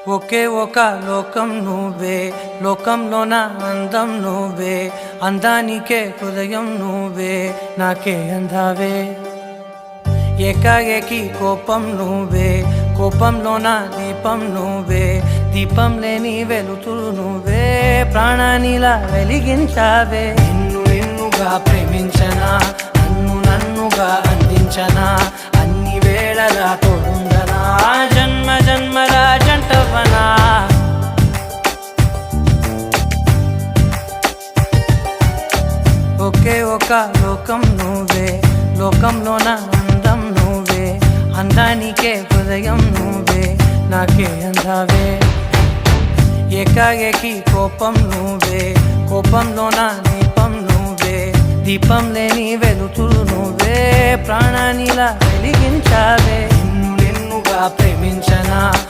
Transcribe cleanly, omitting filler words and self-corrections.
ఒకే ఒక లోకం నువ్వే, లోకంలోన అందం నువ్వే, అందానికే హృదయం నువ్వే, నాకే అందావే. ఏకాఏకి కోపం నువ్వే, కోపంలోన దీపం నువ్వే, దీపం లేని వెలుతురు నువ్వే, ప్రాణానిలా వెలిగించావే. నిన్నుగా ప్రేమించనా, నన్నుగా అందించనా, అన్ని వేళలా తోడుందనా, జన్మ జన్మల జంటవనా. ఒకే ఒక లోకం నువ్వే, లోకంలోన అందం నువ్వే, అందానికే హృదయం నువ్వే, నాకే అందావే. ఏకాఏకి కోపం నువ్వే, కోపంలోన దీపం నువ్వే, దీపం లేని వెలుతురు నువ్వే, ప్రాణానిలా వెలిగించావే. నిన్నుగా ప్రేమించనా,